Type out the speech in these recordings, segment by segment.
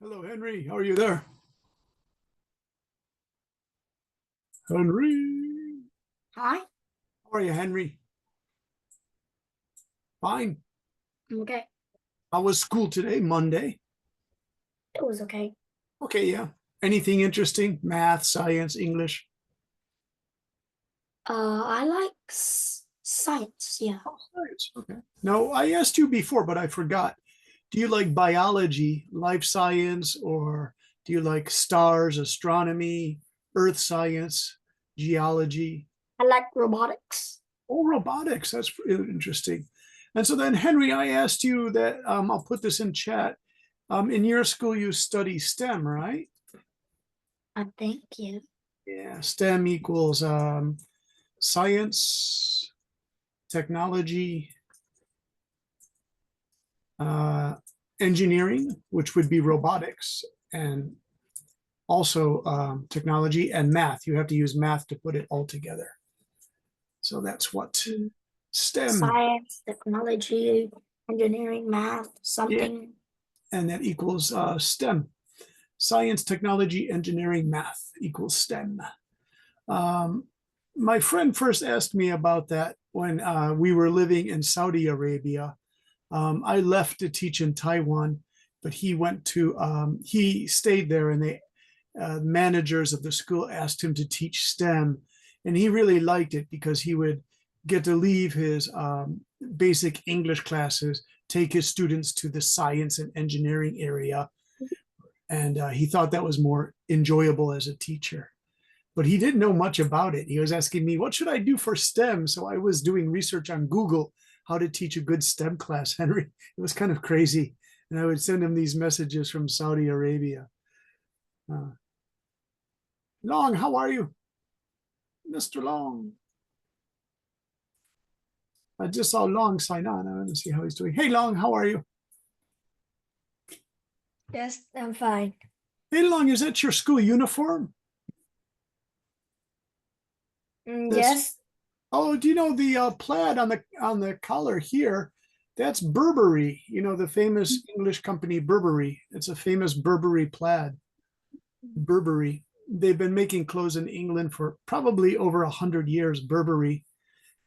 Hello, Henry. How are you there? Henry. Hi, How are you, Henry? Fine. I'm okay. How was school today? Monday. It was okay. Okay, yeah. Anything interesting? Math, science, English? I like science. Yeah, Oh, science. Okay. No, I asked you before, but I forgot. Do you like biology, life science, or do you like stars, astronomy, earth science, geology? I like robotics. Oh, robotics. That's interesting. And so then, Henry, I asked you that I'll put this in chat. In your school, you study STEM, right? Thank you. Yeah, STEM equals science, technology, uh, engineering, which would be robotics, and also technology and math. You have to use math to put it all together. So that's what Mm, STEM, Science, technology, engineering, math, yeah, something. and that equals STEM. Science, technology, engineering, math equals STEM. Um, my friend first asked me about that when we were living in Saudi Arabia. I left to teach in Taiwan, but he stayed there, and the managers of the school asked him to teach STEM. And he really liked it because he would get to leave his basic English classes, take his students to the science and engineering area. And he thought that was more enjoyable as a teacher, but he didn't know much about it. He was asking me, what should I do for STEM? So I was doing research on Google, how to teach a good STEM class, Henry. It was kind of crazy. And I would send him these messages from Saudi Arabia. Uh, Long, how are you? Mr. Long. I just saw Long sign on. I want to see how he's doing. Hey, Long, how are you? Yes, I'm fine. Hey, Long, is that your school uniform? That's Yes. Oh, do you know the plaid on the collar here? That's Burberry. You know the famous English company Burberry. It's a famous Burberry plaid. Burberry. They've been making clothes in England for probably over 100 years. Burberry,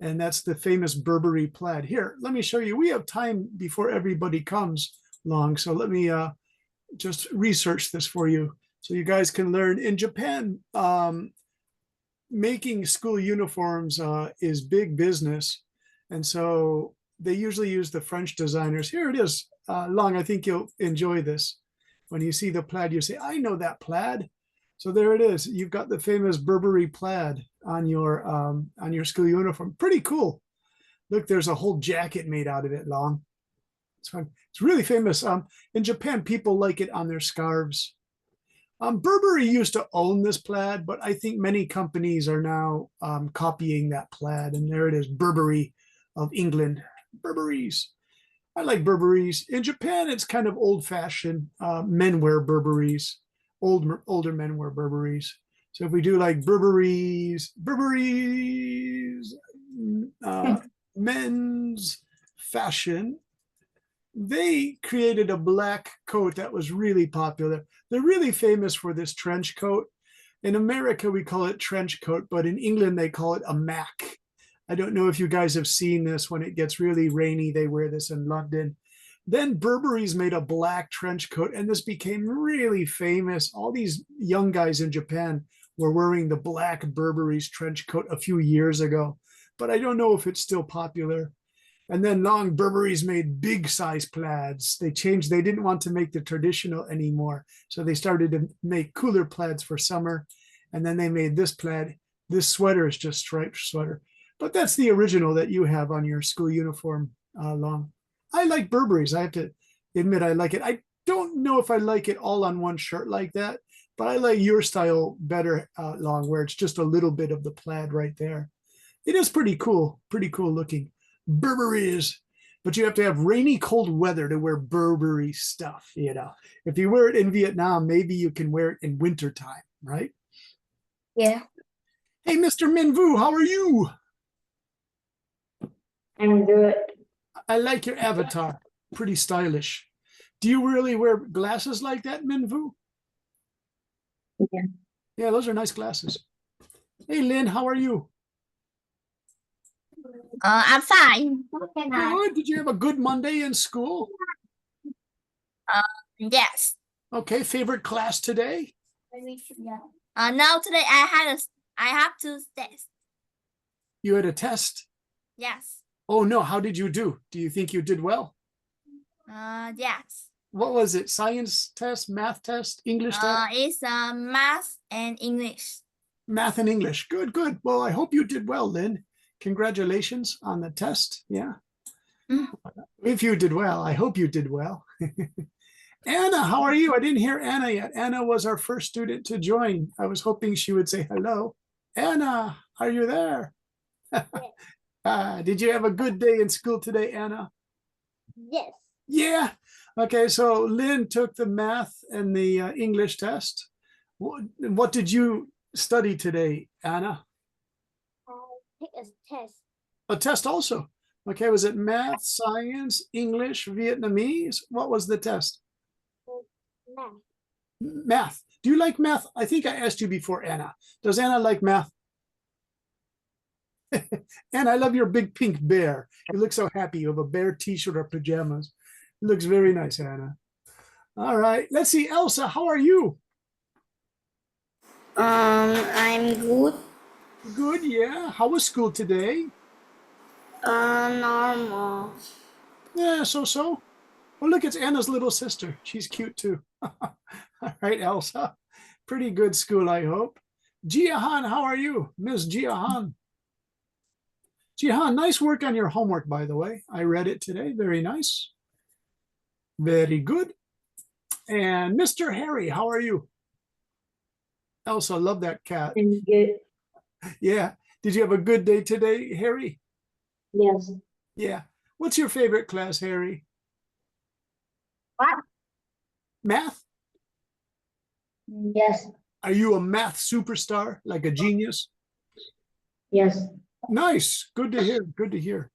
and that's the famous Burberry plaid. Here, let me show you. We have time before everybody comes Long, so let me just research this for you so you guys can learn. In Japan, making school uniforms is big business. And so they usually use the French designers. Here it is. Long, I think you'll enjoy this. When you see the plaid, you say, I know that plaid. So there it is. You've got the famous Burberry plaid on your school uniform. Pretty cool. Look, there's a whole jacket made out of it, Long. It's fun. It's really famous. In Japan, people like it on their scarves. Burberry used to own this plaid, but I think many companies are now copying that plaid. And there it is, Burberry of England. Burberry's. I like Burberry's. In Japan, it's kind of old fashioned. Men wear Burberry's. Older men wear Burberry's. So if we do like Burberry's uh, men's fashion, they created a black coat that was really popular. They're really famous for this trench coat. In America, we call it trench coat, but in England, they call it a mac. I don't know if you guys have seen this. When it gets really rainy, they wear this in London. Then Burberry's made a black trench coat, and this became really famous. All these young guys in Japan were wearing the black Burberry's trench coat a few years ago, but I don't know if it's still popular. And then Long Burberry's made big size plaids. They didn't want to make the traditional anymore. So they started to make cooler plaids for summer. And then they made this plaid. This sweater is just striped sweater. But that's the original that you have on your school uniform, Long. I like Burberry's. I have to admit, I like it. I don't know if I like it all on one shirt like that, but I like your style better, Long, where it's just a little bit of the plaid right there. It is pretty cool looking. Burberry's, but you have to have rainy, cold weather to wear Burberry stuff. If you wear it in Vietnam, maybe you can wear it in wintertime, right? Yeah, Hey, Mr. Minvu, how are you? I'm good. I like your avatar. Pretty stylish. Do you really wear glasses like that, Minvu? Yeah. Yeah, those are nice glasses. Hey, Lynn, how are you? I'm fine. Okay, Good. Did you have a good Monday in school? Yes. Okay, favorite class today? No, today I have to test. You had a test? Yes. Oh no, how did you do? Do you think you did well? Yes. What was it? Science test, math test, English test? It's math and English. Math and English. Good, good. Well, I hope you did well, Lynn. Congratulations on the test. Yeah. Mm. If you did well, I hope you did well. Anna, how are you? I didn't hear Anna yet. Anna was our first student to join. I was hoping she would say hello. Anna, are you there? Did you have a good day in school today, Anna? Yes. Yeah. Okay, so Lynn took the math and the English test. What did you study today, Anna? Take a test. A test also. Okay, was it math, science, English, Vietnamese? What was the test? Math. Math. Do you like math? I think I asked you before, Anna. Does Anna like math? And I love your big pink bear. You look so happy. You have a bear t-shirt or pajamas. It looks very nice, Anna. All right. Let's see. Elsa, how are you? I'm good. Good, yeah. How was school today? Normal. Yeah, so. Oh, look, it's Anna's little sister. She's cute too. All right, Elsa. Pretty good school, I hope. Jiahan, how are you? Miss Jiahan. Jihan, nice work on your homework, by the way. I read it today. Very nice. Very good. And Mr. Harry, how are you? Elsa, love that cat. I'm good. Yeah. Did you have a good day today, Harry? Yes. Yeah. What's your favorite class, Harry? What? Math? Yes. Are you a math superstar, like a genius? Yes. Nice. Good to hear. Good to hear.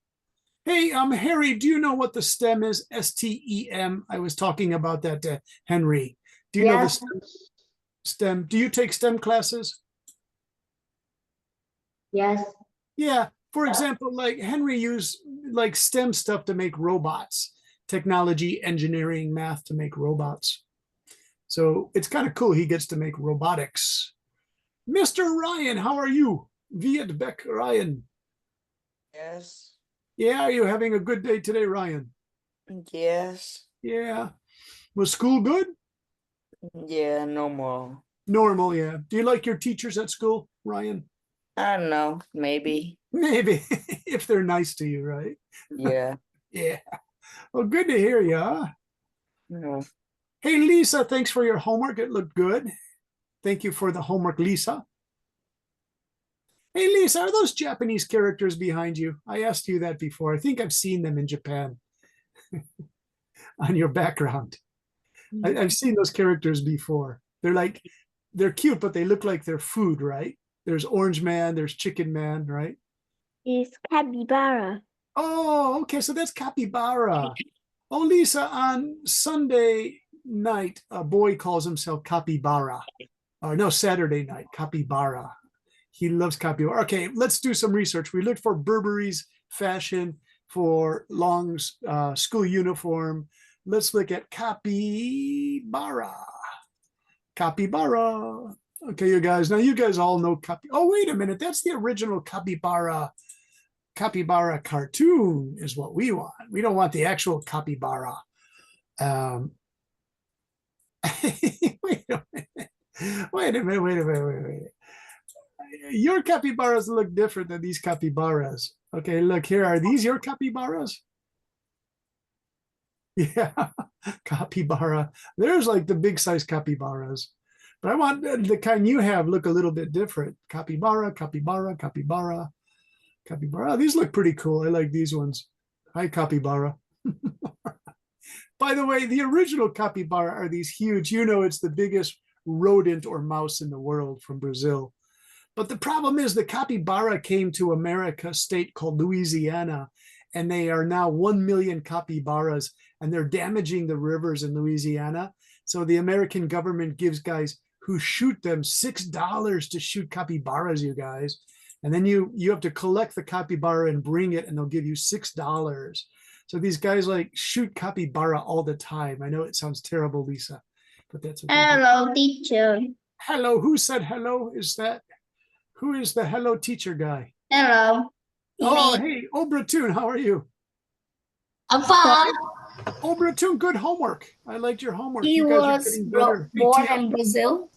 Hey, Harry, do you know what the STEM is? STEM. I was talking about that to Henry. Do you know the STEM? Do you take STEM classes? Yes. Yeah. For example, like Henry used like STEM stuff to make robots, technology, engineering, math to make robots. So it's kind of cool. He gets to make robotics. Mr. Ryan, how are you? Viet Beck Ryan. Yes. Yeah, are you having a good day today, Ryan? Yes. Yeah. Was school good? Yeah, normal. Normal, yeah. Do you like your teachers at school, Ryan? I don't know. Maybe. Maybe, if they're nice to you, right? Yeah. Yeah. Well, good to hear you. Huh? No. Hey, Lisa, thanks for your homework. It looked good. Thank you for the homework, Lisa. Hey, Lisa, are those Japanese characters behind you? I asked you that before. I think I've seen them in Japan on your background. I've seen those characters before. They're cute, but they look like they're food, right? There's Orange Man, there's Chicken Man, right? It's capybara. Oh, okay. So that's capybara. Oh, Lisa, on Sunday night, a boy calls himself capybara. Or no, Saturday night, capybara. He loves capybara. Okay, let's do some research. We looked for Burberry's fashion for long school uniform. Let's look at capybara. Capybara. Okay, you guys. Now you guys all know Oh, wait a minute. That's the original capybara cartoon is what we want. We don't want the actual capybara. Wait a minute. Wait a minute. Your capybaras look different than these capybaras. Okay, look here. Are these your capybaras? Yeah, capybara. There's like the big size capybaras. But I want the kind you have look a little bit different. Capybara, capybara, capybara, capybara. These look pretty cool. I like these ones. Hi, capybara. By the way, the original capybara are these huge, it's the biggest rodent or mouse in the world from Brazil. But the problem is the capybara came to America, a state called Louisiana, and they are now 1 million capybaras, and they're damaging the rivers in Louisiana. So the American government gives guys who shoot them $6 to shoot capybaras, you guys. And then you have to collect the capybara and bring it, and they'll give you $6. So these guys like shoot capybara all the time. I know it sounds terrible, Lisa, but that's what they do. Hello, teacher. Hello, who said hello? Who is the hello teacher guy? Hello. Oh, hey, Obratoon, how are you? I'm fine. Obratoon, good homework. I liked your homework. He You guys are was getting better. Hey, born Tia, in Brazil.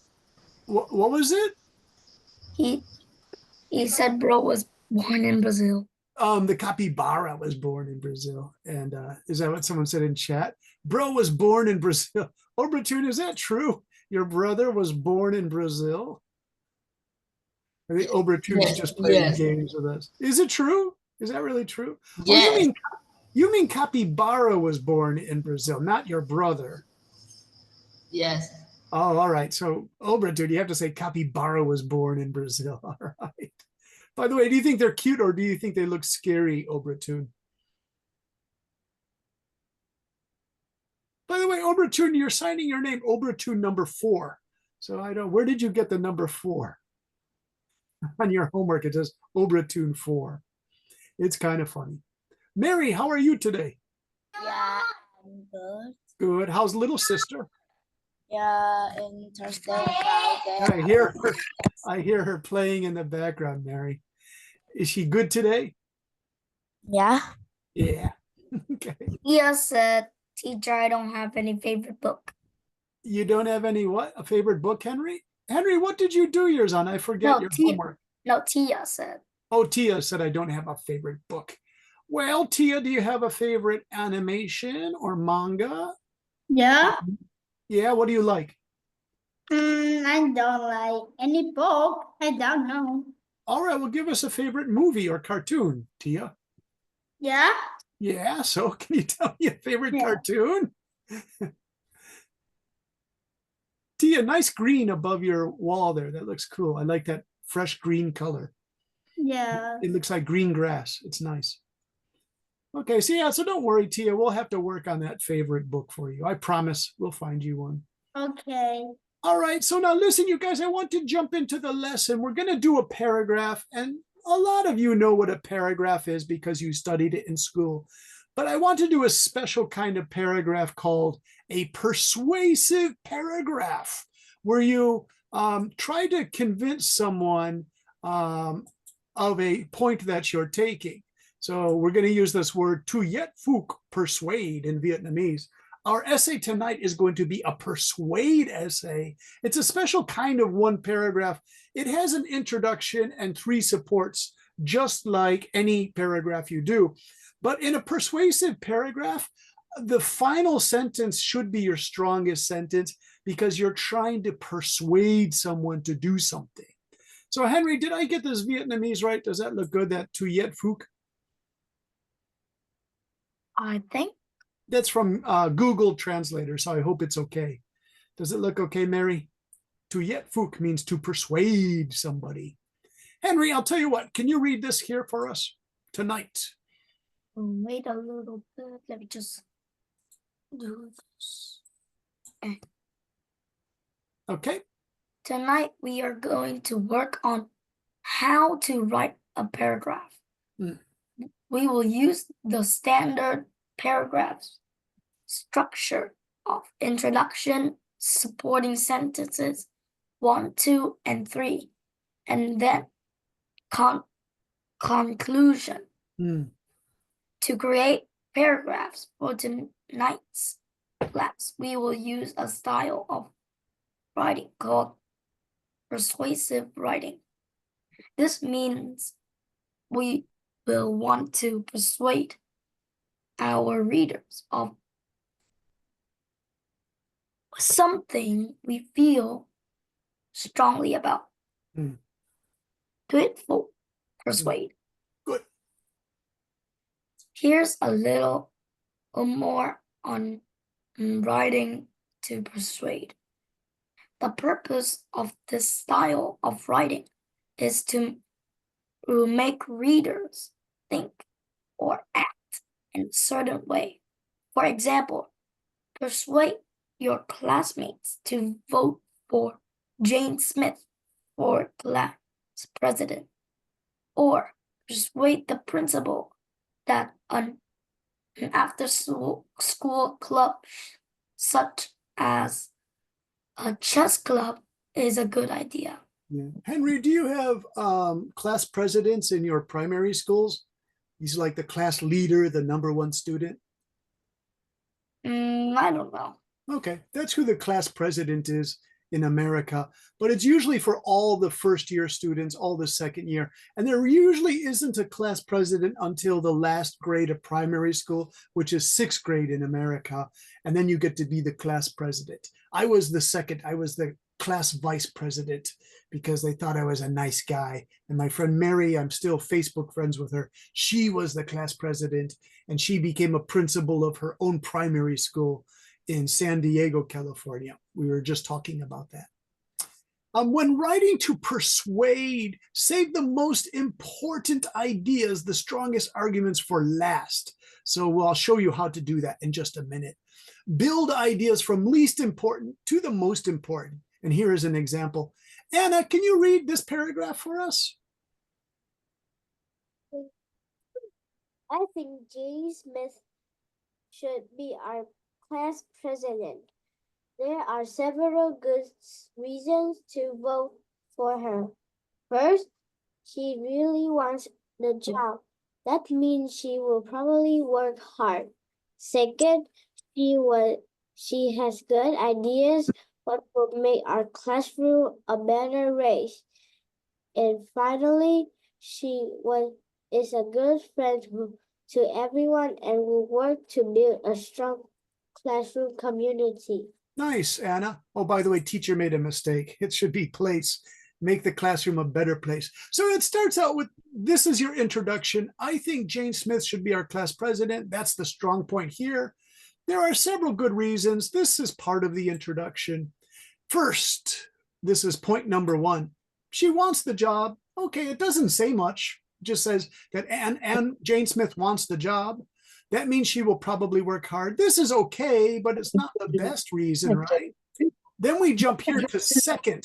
what was it? He said bro was born in Brazil. The capybara was born in Brazil. And is that what someone said in chat? Bro was born in Brazil. Obratoon, is that true? Your brother was born in Brazil? I think Obratoon's Yes, just playing yes. games with us. Is it true? Is that really true? Oh, Yes. you mean capybara was born in Brazil, not your brother. Yes. Oh, all right. So, Obratoon, you have to say capybara was born in Brazil. All right. By the way, do you think they're cute or do you think they look scary, Obratoon? By the way, Obratoon, you're signing your name Obratoon number 4. So I don't, where did you get the number 4? On your homework, it says Obratoon 4. It's kind of funny. Mary, how are you today? Yeah, I'm good. Good. How's little sister? Yeah, in Thursday, Friday. I hear her playing in the background, Mary. Is she good today? Yeah. Yeah. Okay. He said, teacher, I don't have any favorite book. You don't have any what? A favorite book, Henry? Henry, what did you do yours on? I forget No, your Tia. homework. No, Tia said. Oh, Tia said I don't have a favorite book. Well, Tia, do you have a favorite animation or manga? Yeah. Yeah, what do you like? I don't like any book. I don't know. All right, well, give us a favorite movie or cartoon, Tia. Yeah. Yeah, so can you tell me a favorite Yeah. cartoon? Tia, nice green above your wall there. That looks cool. I like that fresh green color. Yeah. It looks like green grass. It's nice. Okay, so yeah, so don't worry, Tia. We'll have to work on that favorite book for you. I promise we'll find you one. Okay. All right, so now listen, you guys, I want to jump into the lesson. We're going to do a paragraph, and a lot of you know what a paragraph is because you studied it in school. But I want to do a special kind of paragraph called a persuasive paragraph, where you try to convince someone of a point that you're taking. So we're going to use this word tu yet phúc, persuade in Vietnamese. Our essay tonight is going to be a persuade essay. It's a special kind of one paragraph. It has an introduction and 3 supports, just like any paragraph you do. But in a persuasive paragraph, the final sentence should be your strongest sentence because you're trying to persuade someone to do something. So Henry, did I get this Vietnamese right? Does that look good, that tu yet phúc? I think. That's from Google Translator, so I hope it's okay. Does it look okay, Mary? Tu yet phúc means to persuade somebody. Henry, I'll tell you what, can you read this here for us tonight? Wait a little bit. Let me just do this. Okay. Tonight, we are going to work on how to write a paragraph. We will use the standard paragraphs structure of introduction, supporting sentences 1, 2, and 3, and then conclusion. To create paragraphs for tonight's class, we will use a style of writing called persuasive writing. This means we will want to persuade our readers of something we feel strongly about. Tweetful, persuade. Good. Here's a little more on writing to persuade. The purpose of this style of writing is to make readers think or act in a certain way. For example, persuade your classmates to vote for Jane Smith for class president, or persuade the principal that an after-school club such as a chess club is a good idea. Yeah. Henry, do you have class presidents in your primary schools? He's like the class leader, the #1 student. I don't know. Okay, that's who the class president is in America, but it's usually for all the first-year students, all the second year. And there usually isn't a class president until the last grade of primary school, which is 6th grade in America. And then you get to be the class president. I was the class vice president because they thought I was a nice guy. And my friend Mary, I'm still Facebook friends with her. She was the class president, and she became a principal of her own primary school in San Diego, California. We were just talking about that. When writing to persuade, save the most important ideas, the strongest arguments for last. So I'll show you how to do that in just a minute. Build ideas from least important to the most important. And here is an example. Anna, can you read this paragraph for us? I think Jane Smith should be our class president. There are several good reasons to vote for her. First, she really wants the job. That means she will probably work hard. Second, she has good ideas what will make our classroom a better place. And finally, is a good friend to everyone and will work to build a strong classroom community. Nice, Anna. Oh, by the way, teacher made a mistake. It should be place. Make the classroom a better place. So it starts out with, this is your introduction. I think Jane Smith should be our class president. That's the strong point here. There are several good reasons. This is part of the introduction. First, this is point #1. She wants the job. Okay, it doesn't say much. It just says that Jane Smith wants the job. That means she will probably work hard. This is okay, but it's not the best reason, right? Then we jump here to second.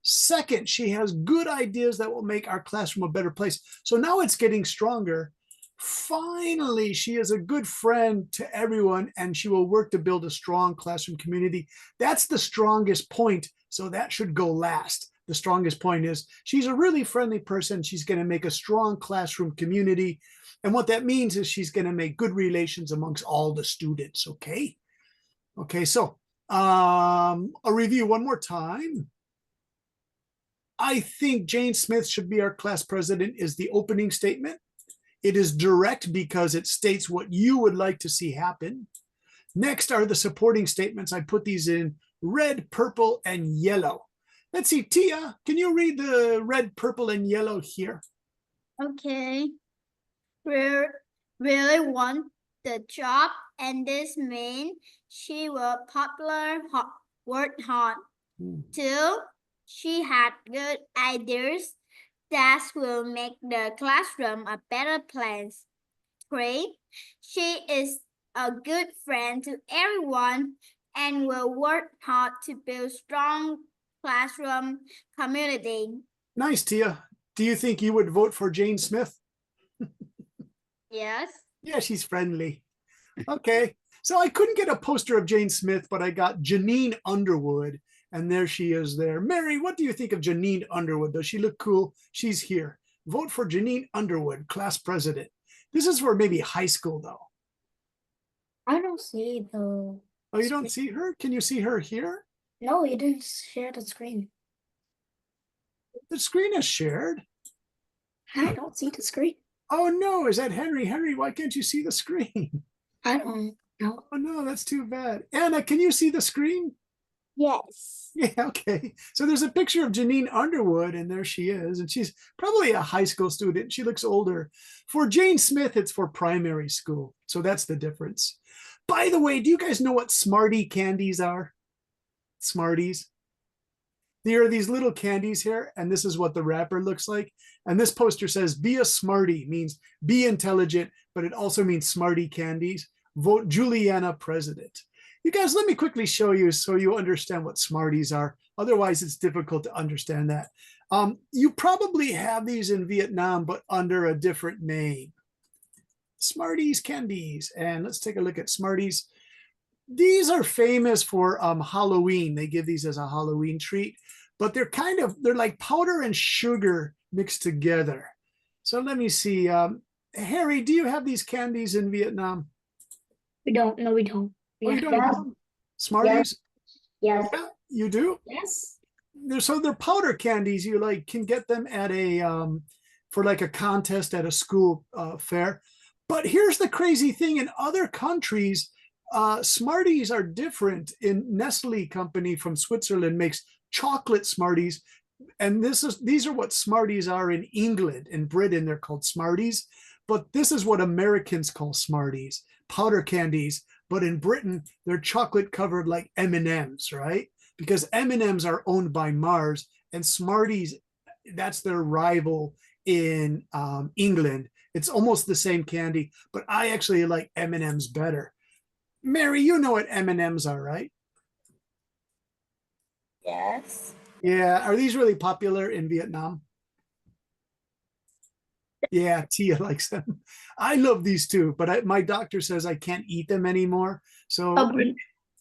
Second, she has good ideas that will make our classroom a better place. So now it's getting stronger. Finally, she is a good friend to everyone, and she will work to build a strong classroom community. That's the strongest point, so that should go last. The strongest point is she's a really friendly person. She's going to make a strong classroom community. And what that means is she's going to make good relations amongst all the students, okay? Okay, so a review one more time. I think Jane Smith should be our class president is the opening statement. It is direct because it states what you would like to see happen. Next are the supporting statements. I put these in red, purple, and yellow. Let's see, Tia, can you read the red, purple, and yellow here? Okay. Really want the job, and this means she will work hard. 2, she had good ideas that will make the classroom a better place. 3, she is a good friend to everyone and will work hard to build strong classroom community. Nice, Tia. Do you think you would vote for Jane Smith? Yes. Yeah, she's friendly. Okay, so I couldn't get a poster of Jane Smith, but I got Janine Underwood, and there she is there. Mary, what do you think of Janine Underwood? Does she look cool? She's here. Vote for Janine Underwood, class president. This is for maybe high school, though. I don't see the. Oh, you don't see her? Can you see her here? No, you didn't share the screen. The screen is shared. I don't see the screen. Oh, no, is that Henry? Henry, why can't you see the screen? I don't know. Oh, no, that's too bad. Anna, can you see the screen? Yes. Yeah, okay. So there's a picture of Janine Underwood, and there she is. And she's probably a high school student. She looks older. For Jane Smith, it's for primary school. So that's the difference. By the way, do you guys know what Smartie candies are? Smarties. There are these little candies here, and this is what the wrapper looks like. And this poster says, be a smarty, means be intelligent, but it also means smarty candies. Vote Juliana president. You guys, let me quickly show you so you understand what Smarties are. Otherwise, it's difficult to understand that. You probably have these in Vietnam, but under a different name. Smarties candies. And let's take a look at Smarties. These are famous for Halloween. They give these as a Halloween treat, but they're like powder and sugar mixed together. So let me see. Harry, do you have these candies in Vietnam? We don't. No, we don't. Oh, you don't Yes. have them? Smarties? Yes. Yeah, you do? Yes. So they're powder candies. You like can get them at a for like a contest at a school fair. But here's the crazy thing: in other countries, Smarties are different. In Nestle company from Switzerland makes chocolate Smarties, and these are what Smarties are in England. In Britain, they're called Smarties, but this is what Americans call Smarties, powder candies. But in Britain, they're chocolate covered like M&Ms, right? Because M&Ms are owned by Mars, and Smarties, that's their rival in England. It's almost the same candy, but I actually like M&Ms better. Mary, you know what M&Ms are, right? Yes. Yeah. Are these really popular in Vietnam? Yeah, Tia likes them. I love these too, but my doctor says I can't eat them anymore. So Over,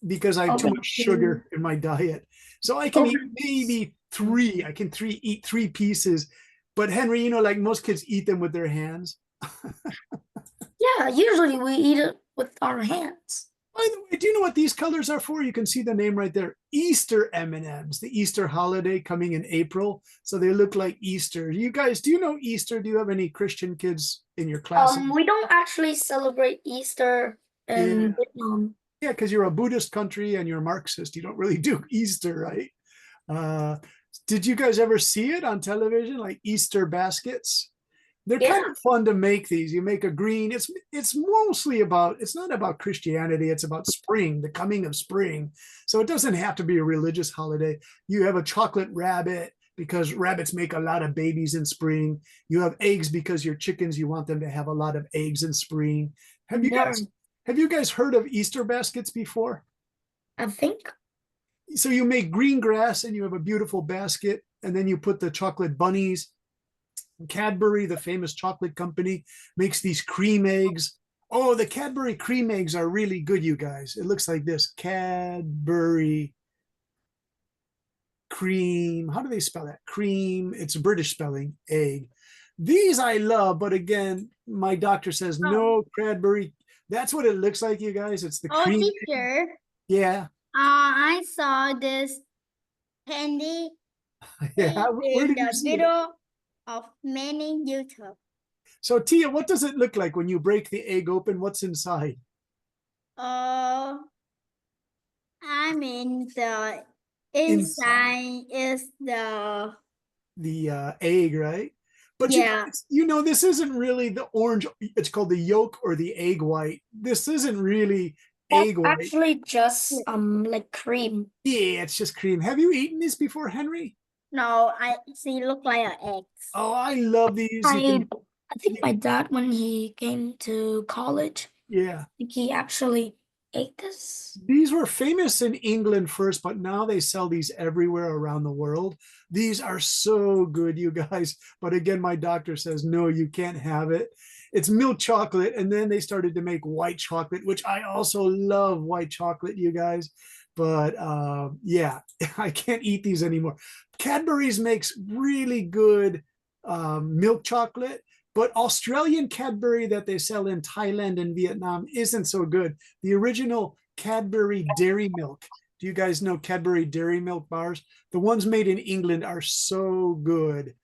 because I have too over much sugar in my diet. So I can eat over- maybe three. I can eat 3 pieces. But Henry, like most kids eat them with their hands. Yeah, usually we eat it with our hands. By the way, do you know what these colors are for? You can see the name right there. Easter M&Ms, the Easter holiday coming in April. So they look like Easter. You guys, do you know Easter? Do you have any Christian kids in your class? We don't actually celebrate Easter in Vietnam. Yeah, because you're a Buddhist country and you're Marxist. You don't really do Easter, right? Did you guys ever see it on television, like Easter baskets? They're kind Yeah. of fun to make these. You make a green. It's mostly about, it's not about Christianity. It's about spring, the coming of spring. So it doesn't have to be a religious holiday. You have a chocolate rabbit because rabbits make a lot of babies in spring. You have eggs because your chickens, you want them to have a lot of eggs in spring. Have you guys heard of Easter baskets before? I think. So you make green grass and you have a beautiful basket, and then you put the chocolate bunnies. Cadbury, the famous chocolate company, makes these cream eggs. Oh, the Cadbury cream eggs are really good, you guys. It looks like this: Cadbury cream. How do they spell that? Cream. It's a British spelling, egg. These I love, but again, my doctor says no Cadbury. That's what it looks like, you guys. It's the Oh, cream. teacher, Yeah. I saw this candy Yeah. Where in did you the see it? video of many YouTube. So Tia, what does it look like when you break the egg open? What's inside? I mean the inside is the Egg, right? But yeah. this isn't really the orange. It's called the yolk or the egg white. This isn't really That's egg white. actually just like cream. Yeah, it's just cream. Have you eaten this before, Henry? No, I see look like an egg. Oh, I love these. I think my dad, when he came to college, Yeah. I think he actually ate this. These were famous in England first, but now they sell these everywhere around the world. These are so good, you guys. But again, my doctor says, no, you can't have it. It's milk chocolate. And then they started to make white chocolate, which I also love white chocolate, you guys. But yeah, I can't eat these anymore. Cadbury's makes really good milk chocolate. But Australian Cadbury that they sell in Thailand and Vietnam isn't so good. The original Cadbury Dairy Milk. Do you guys know Cadbury Dairy Milk bars? The ones made in England are so good.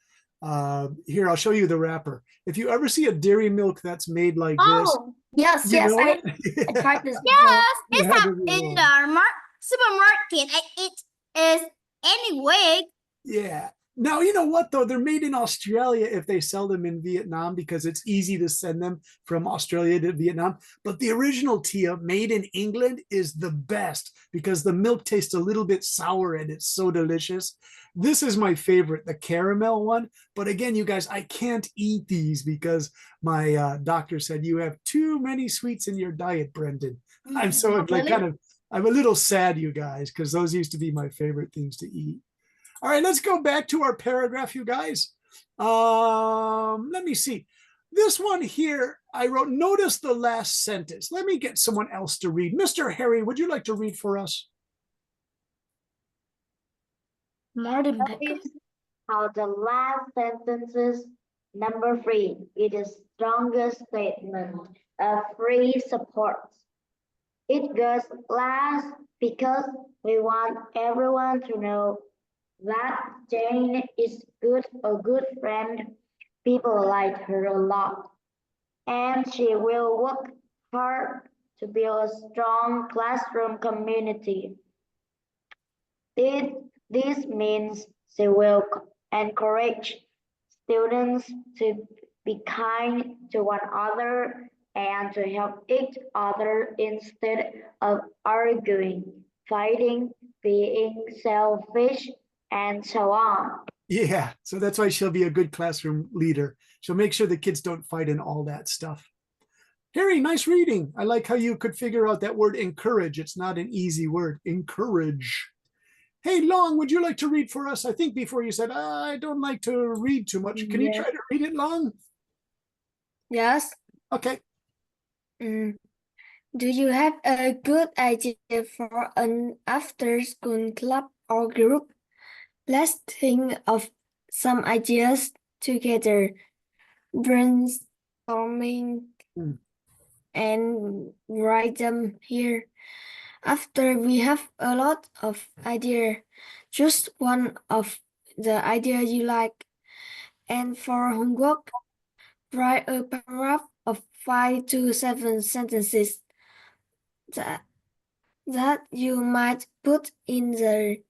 Here, I'll show you the wrapper. If you ever see a dairy milk that's made like this, Oh, yes, you yes. know I it? tried this before. Yes, You it's had up to in be the supermarket. It is any week. Yeah. Now, you know what, though? They're made in Australia if they sell them in Vietnam because it's easy to send them from Australia to Vietnam. But the original Tia made in England is the best because the milk tastes a little bit sour and it's so delicious. This is my favorite, the caramel one. But again, you guys, I can't eat these because my doctor said you have too many sweets in your diet, Brendan. I'm so like Really? kind of, I'm a little sad, you guys, because those used to be my favorite things to eat. All right, let's go back to our paragraph, you guys. Let me see. This one here, I wrote, notice the last sentence. Let me get someone else to read. Mr. Harry, would you like to read for us? Martin Pickle. Notice how the last sentences, number 3, is the strongest statement of free support. It goes last because we want everyone to know that Jane is a good friend. People like her a lot, and she will work hard to build a strong classroom community. This means she will encourage students to be kind to one another and to help each other instead of arguing, fighting, being selfish, and so on. Yeah, so that's why she'll be a good classroom leader. She'll make sure the kids don't fight and all that stuff. Harry, nice reading. I like how you could figure out that word encourage. It's not an easy word, encourage. Hey, Long, would you like to read for us? I think before you said, I don't like to read too much. Can you Yeah. try to read it, Long? Yes. Okay. Do you have a good idea for an after-school club or group? Let's think of some ideas together, brainstorming and write them here. After we have a lot of ideas, choose one of the ideas you like. And for homework, write a paragraph of 5 to 7 sentences that you might put in the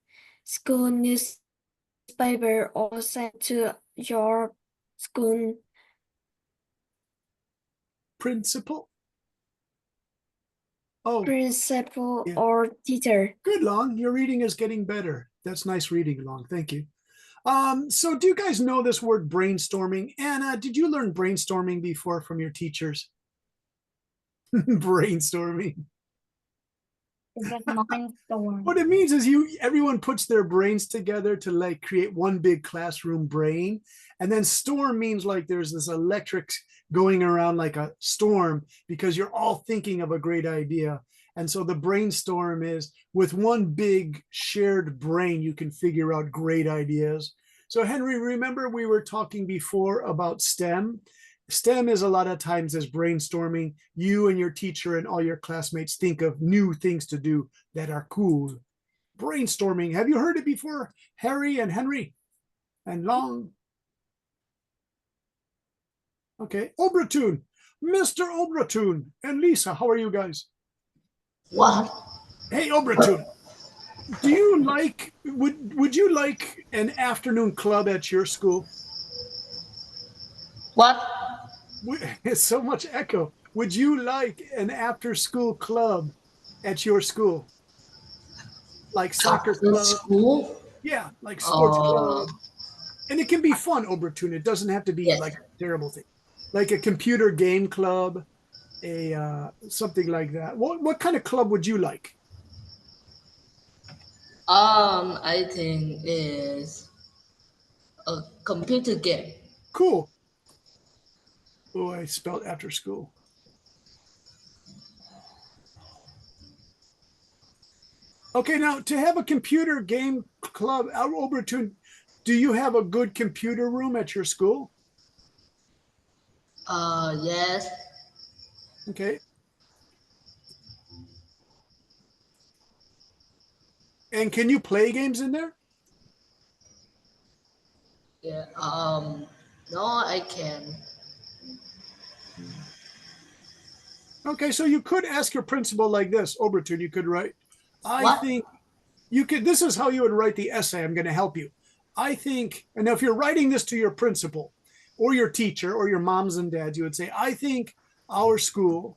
school newspaper or send to your school Principal. Oh, principal yeah. or teacher. Good, Long. Your reading is getting better. That's nice reading, Long. Thank you. So do you guys know this word brainstorming? Anna, did you learn brainstorming before from your teachers? Brainstorming. What it means is everyone puts their brains together to like create one big classroom brain. And then storm means like there's this electric going around like a storm because you're all thinking of a great idea. And so the brainstorm is with one big shared brain, you can figure out great ideas. So Henry, remember we were talking before about STEM? STEM is a lot of times as brainstorming. You and your teacher and all your classmates think of new things to do that are cool. Brainstorming. Have you heard it before, Harry and Henry and Long? Okay, Obratoon. Mr. Obratoon and Lisa, how are you guys? What? Hey, Obratoon. Do you like, would you like an afternoon club at your school? What? It's so much echo. Would you like an after school club at your school? Like soccer After club? school? Yeah, like sports Uh, club. And it can be fun, Obertune. It doesn't have to be Yes. like a terrible thing. Like a computer game club, a something like that. What kind of club would you like? I think is a computer game. Cool. Oh, I spelled after school. Okay, now to have a computer game club, Obertune, do you have a good computer room at your school? Yes. Okay. And can you play games in there? Yeah. No, I can. Okay, so you could ask your principal like this, Obertune. You could write, I What? think you could, this is how you would write the essay. I'm going to help you. I think, and now if you're writing this to your principal or your teacher or your moms and dads, you would say, I think our school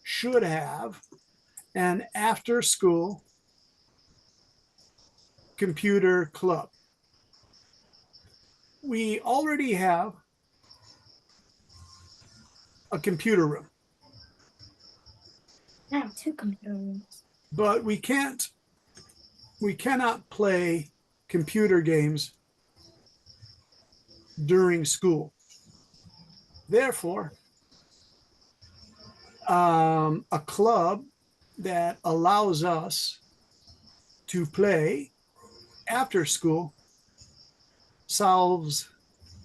should have an after school computer club. We already have a computer room, I have 2 computer rooms. but we cannot play computer games during school. Therefore, a club that allows us to play after school solves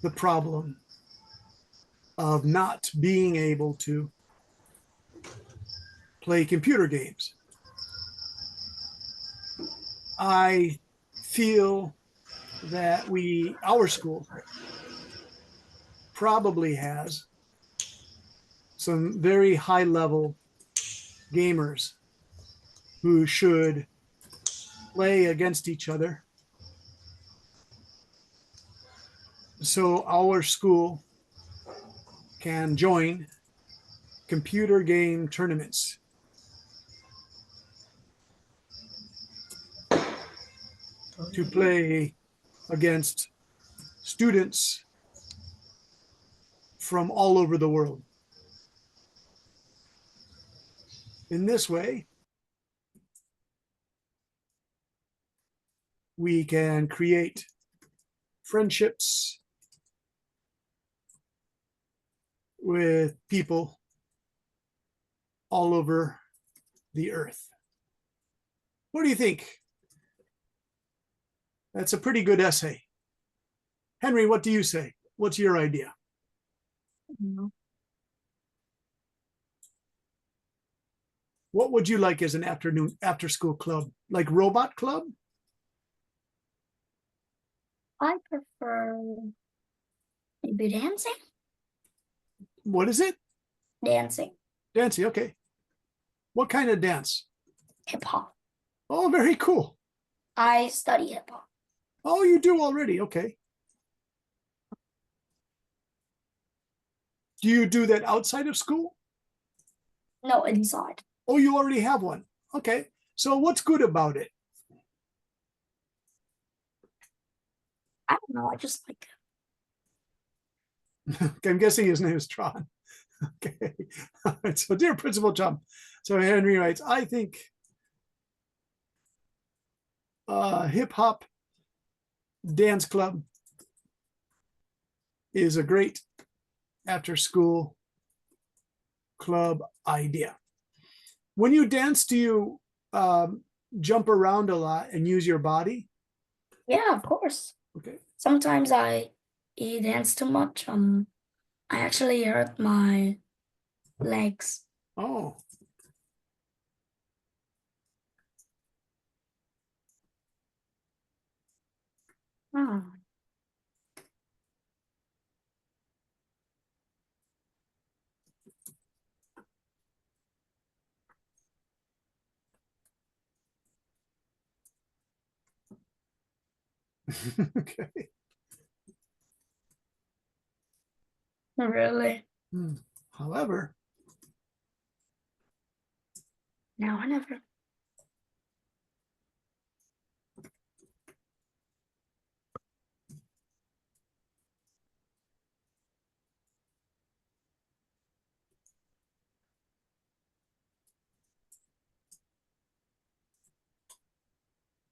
the problem of not being able to play computer games. I feel that our school probably has some very high level gamers who should play against each other. So our school can join computer game tournaments. To play against students from all over the world. In this way, we can create friendships with people all over the earth. What do you think? That's a pretty good essay. Henry, what do you say? What's your idea? No. What would you like as an after school club? Like robot club? I prefer maybe dancing. What is it? Dancing. Dancing, okay. What kind of dance? Hip hop. Oh, very cool. I study hip hop. Oh, you do already, okay. Do you do that outside of school? No, inside. Oh, you already have one. Okay. So what's good about it? I don't know. I just like it. I'm guessing his name is Tron. Okay. All right. So, dear Principal Chum, so Henry writes, I think hip hop dance club is a great after school club idea. When you dance, do you jump around a lot and use your body? Yeah, of course. Okay. Sometimes I dance too much. I actually hurt my legs. Oh, Oh. okay. Really? However, No, I never.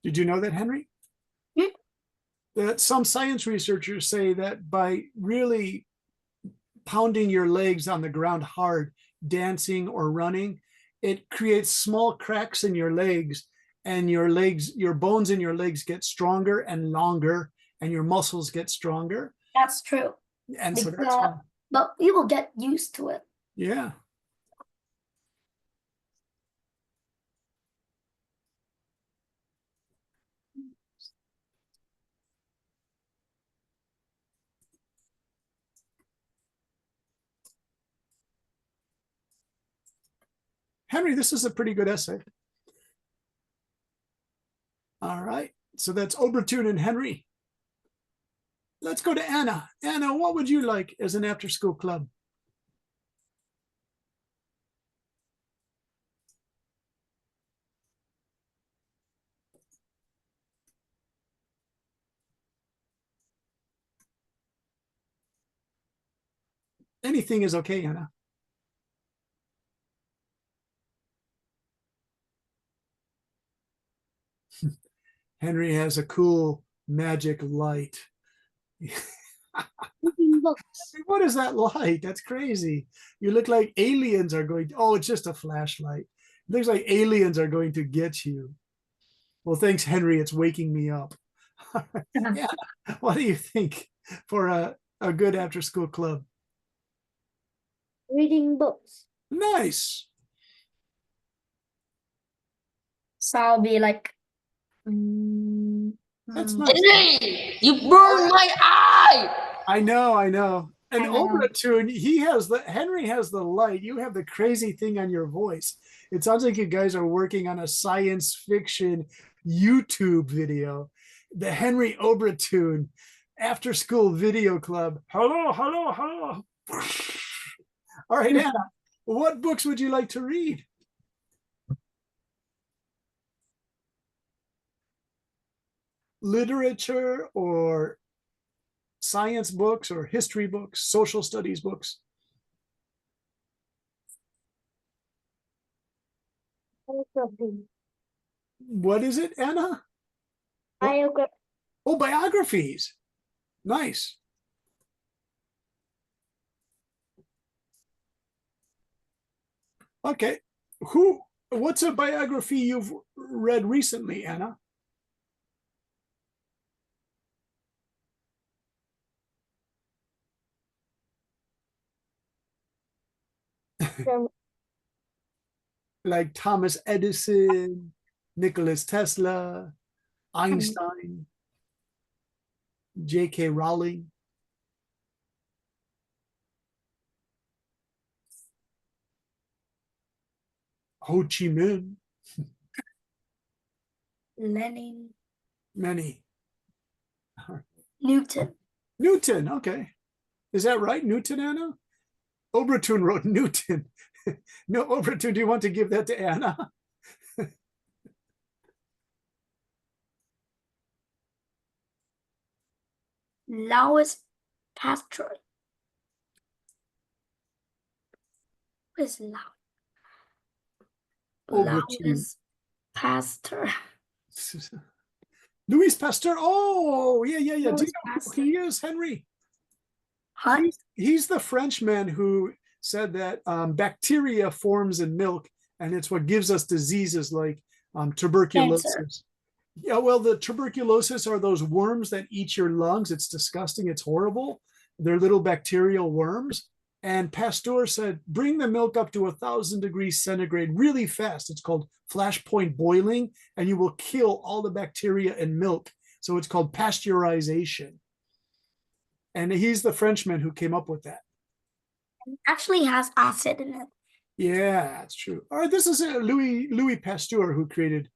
did you know that, Henry? Hmm? That some science researchers say that by really pounding your legs on the ground hard, dancing or running, it creates small cracks in your legs, and your bones in your legs get stronger and longer, and your muscles get stronger. That's true. And so that's why, But we will get used to it. yeah. Henry, this is a pretty good essay. All right. So that's Obertune and Henry. Let's go to Anna. Anna, what would you like as an after-school club? Anything is okay, Anna. Henry has a cool magic light. Reading books. What is that light? That's crazy. You look like aliens are going. Oh, it's just a flashlight. It looks like aliens are going to get you. Well, thanks, Henry. It's waking me up. Yeah. What do you think for a good after school club? Reading books. Nice. So I'll be like, That's nice. Henry, you burned my eye. I know, I know. And I know. Overtune, Henry has the light. You have the crazy thing on your voice. It sounds like you guys are working on a science fiction YouTube video. The Henry Overtune after school video club. Hello, hello, hello. All right, Anna, what books would you like to read? Literature or science books or history books, social studies books? Biography. What is it, Anna? Biography. Oh, biographies. Nice. Okay. What's a biography you've read recently, Anna? Like Thomas Edison, Nicholas Tesla, Einstein, J.K. Rowling. Ho Chi Minh, Lenin, many. Newton. Newton, okay. Is that right, Newton, Anna? Obertun wrote Newton. No, Obertun, do you want to give that to Anna? Louis Pasteur. What is Obertun. Louis Pasteur? Louis Pasteur. Oh, yeah. Do you Louis know who Pasteur. he is, Henry? Huh? He's the Frenchman who said that bacteria forms in milk, and it's what gives us diseases like tuberculosis. Cancer. Yeah, well, the tuberculosis are those worms that eat your lungs. It's disgusting. It's horrible. They're little bacterial worms. And Pasteur said, bring the milk up to 1,000 degrees centigrade really fast. It's called flashpoint boiling, and you will kill all the bacteria in milk. So it's called pasteurization. And he's the Frenchman who came up with that. It actually has acid in it. Yeah, that's true. All right, this is Louis Pasteur who created.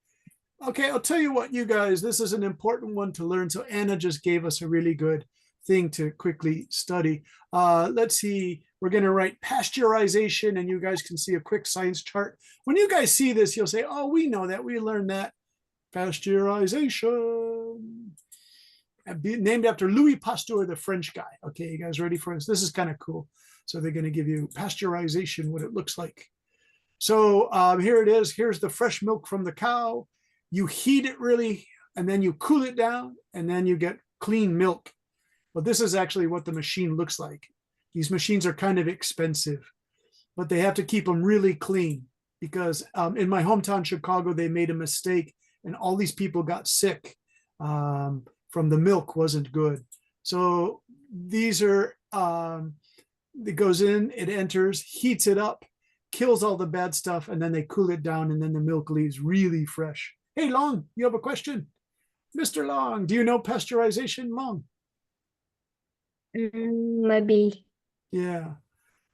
Okay, I'll tell you what, you guys, this is an important one to learn. So Anna just gave us a really good thing to quickly study. Let's see, we're going to write pasteurization, and you guys can see a quick science chart. When you guys see this, you'll say, oh, we know that, we learned that. Pasteurization. Named after Louis Pasteur, the French guy. Okay, you guys ready for this? This is kind of cool. So they're going to give you pasteurization, what it looks like. So here it is. Here's the fresh milk from the cow. You heat it really, and then you cool it down, and then you get clean milk. But this is actually what the machine looks like. These machines are kind of expensive, but they have to keep them really clean because in my hometown, Chicago, they made a mistake and all these people got sick from the milk wasn't good. So these are, it goes in, it enters, heats it up, kills all the bad stuff, and then they cool it down, and then the milk leaves really fresh. Hey, Long, you have a question? Mr. Long, do you know pasteurization, Long? Maybe. Yeah.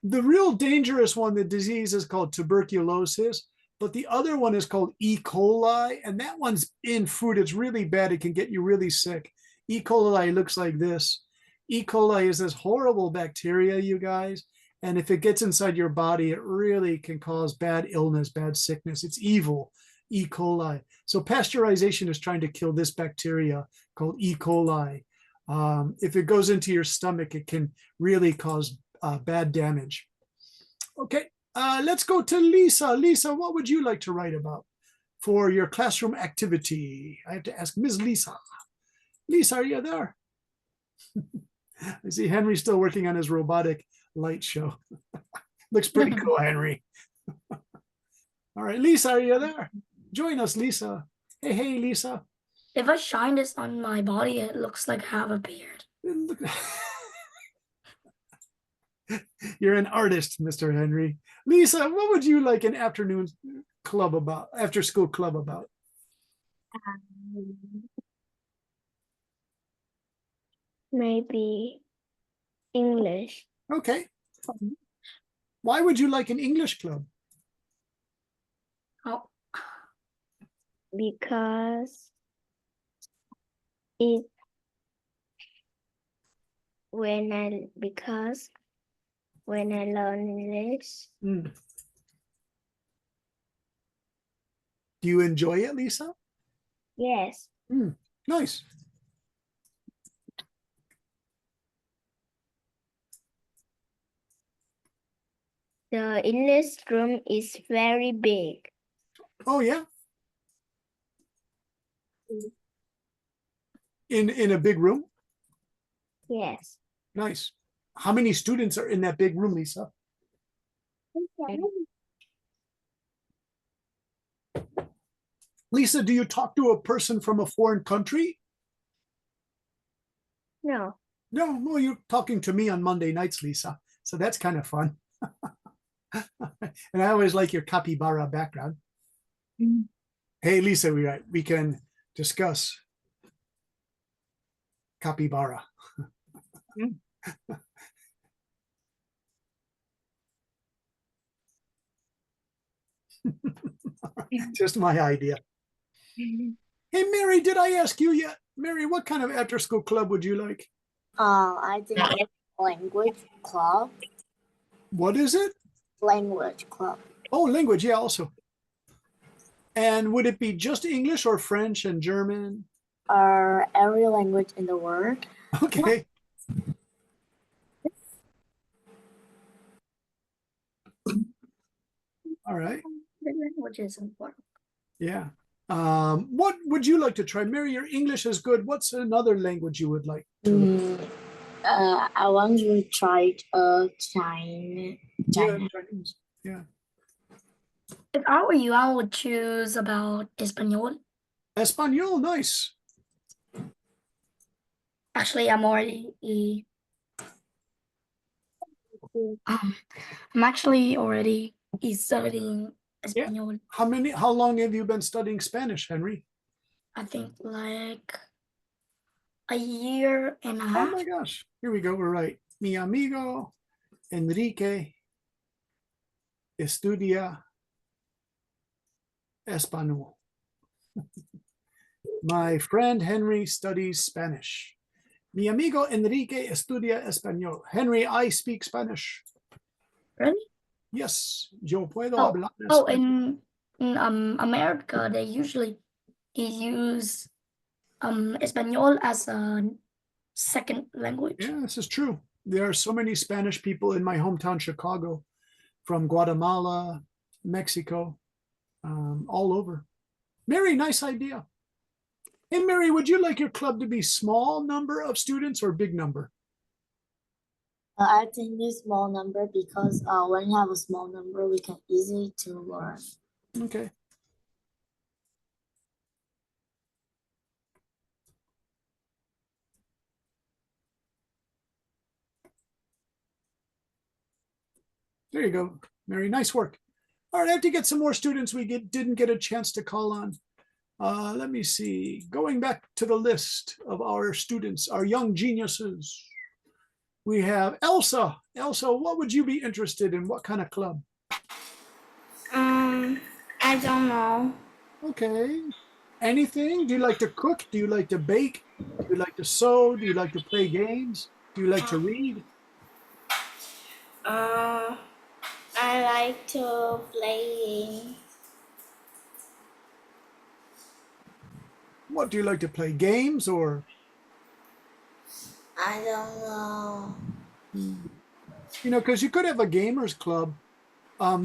The real dangerous one, the disease is called tuberculosis, but the other one is called E. coli, and that one's in food. It's really bad. It can get you really sick. E. coli looks like this. E. coli is this horrible bacteria, you guys. And if it gets inside your body, it really can cause bad illness, bad sickness. It's evil, E. coli. So pasteurization is trying to kill this bacteria called E. coli. If it goes into your stomach, it can really cause bad damage. Okay, let's go to Lisa. Lisa, what would you like to write about for your classroom activity? I have to ask Ms. Lisa. Lisa, are you there? I see Henry still working on his robotic light show. Looks pretty cool, Henry. All right, Lisa, are you there? Join us, Lisa. Hey, hey, Lisa. If I shine this on my body, it looks like I have a beard. You're an artist, Mr. Henry. Lisa, what would you like an afternoon club about, after school club about? Maybe English. Okay. Why would you like an English club? Oh, Because it when I learn English, Hmm. Do you enjoy it, Lisa? yes, Nice. the English room is very big. Oh, yeah. In a big room? Yes. Nice. How many students are in that big room, Lisa? Lisa, do you talk to a person from a foreign country? No. No, you're talking to me on Monday nights, Lisa. So that's kind of fun. And I always like your capybara background. Hey, Lisa, we can discuss capybara. Just my idea. Hey, Mary, did I ask you yet? Mary, what kind of after school club would you like? I think it's language club. What is it? Language club. Oh, language, yeah, also. And would it be just English or French and German? Every language in the world. Okay. All right. the language is important. Yeah. What would you like to try? Mary, your English is good. What's another language you would like to learn? I want to try Chinese. Yeah, Chinese. Yeah. If I were you, I would choose about Espanol. Espanol, nice. Actually, I'm actually already studying Espanol. How long have you been studying Spanish, Henry? I think like a year and a Oh half. my gosh. Here we go. We're right. Mi amigo Enrique estudia español. My friend Henry studies Spanish. Mi amigo Enrique estudia español. Henry, I speak Spanish. Really? Yes, yo puedo Oh, hablar oh, español. in America, they usually use Espanol as a second language. Yeah, this is true. There are so many Spanish people in my hometown, Chicago, from Guatemala, Mexico, all over. Mary, nice idea. Hey, Mary, would you like your club to be small number of students or big number? I think a small number because when you have a small number, we can easy to learn. Okay. There you go, Mary. Nice work. All right, I have to get some more students we didn't get a chance to call on. Let me see. Going back to the list of our students, our young geniuses. We have Elsa. Elsa, what would you be interested in? What kind of club? I don't know. Okay. Anything? Do you like to cook? Do you like to bake? Do you like to sew? Do you like to play games? Do you like to read? I like to play. What do you like to play? Games or? I don't know. You know, because you could have a gamers club.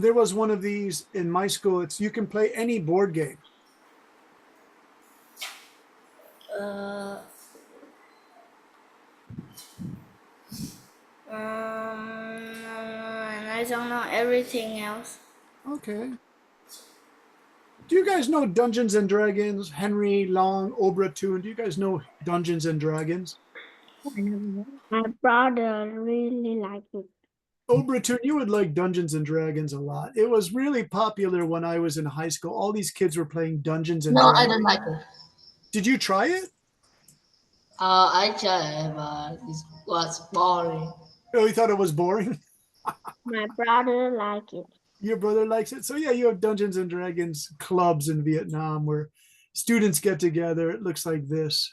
There was one of these in my school. It's you can play any board game. Uh, and I don't know everything else. Okay. Do you guys know Dungeons and Dragons? Henry Long, Obratune. Do you guys know Dungeons and Dragons? My brother really like it. Obratune, you would like Dungeons and Dragons a lot. It was really popular when I was in high school. All these kids were playing Dungeons and No, I Dragons. don't like it. Did you try it? I tried, but it was boring. Oh, you thought it was boring? My brother like it. Your brother likes it. So yeah, you have Dungeons and Dragons clubs in Vietnam where students get together. It looks like this.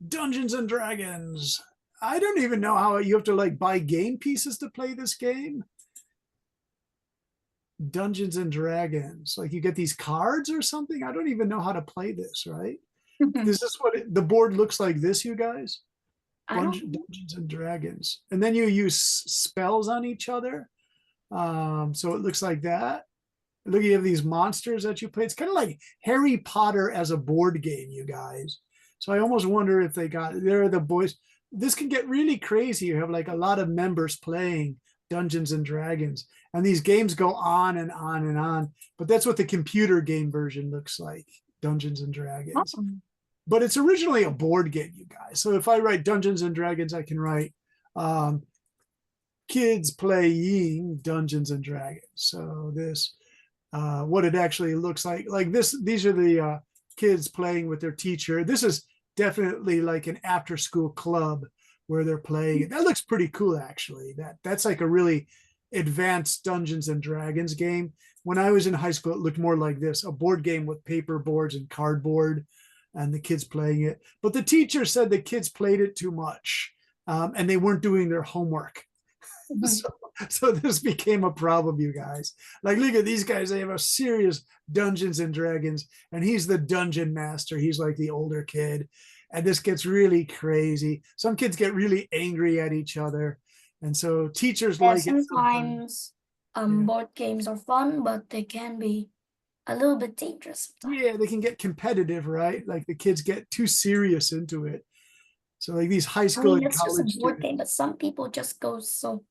Dungeons and Dragons. I don't even know how you have to like buy game pieces to play this game. Dungeons and Dragons. Like you get these cards or something. I don't even know how to play this, right? Is this what the board looks like this, you guys? I don't know. Dungeons and Dragons. And then you use spells on each other. So it looks like that. Look, you have these monsters that you play. It's kind of like Harry Potter as a board game, you guys. So I almost wonder if there are the boys. This can get really crazy. You have like a lot of members playing Dungeons and Dragons, and these games go on and on and on. But that's what the computer game version looks like, Dungeons and Dragons. Oh. But it's originally a board game, you guys. So if I write Dungeons and Dragons, I can write kids playing Dungeons and Dragons. So this, what it actually looks like this, these are the kids playing with their teacher. This is definitely like an after school club where they're playing. That looks pretty cool, actually. That's like a really advanced Dungeons and Dragons game. When I was in high school, it looked more like this, a board game with paper boards and cardboard and the kids playing it. But the teacher said the kids played it too much and they weren't doing their homework. So this became a problem, you guys. Like, look at these guys. They have a serious Dungeons and Dragons, and he's the dungeon master. He's like the older kid. And this gets really crazy. Some kids get really angry at each other. And so teachers Yeah, like it. sometimes Yeah. board games are fun, but they can be a little bit dangerous sometimes. Yeah, they can get competitive, right? Like the kids get too serious into it. So like these high I school mean, and it's just a college board students. game, but some people just go so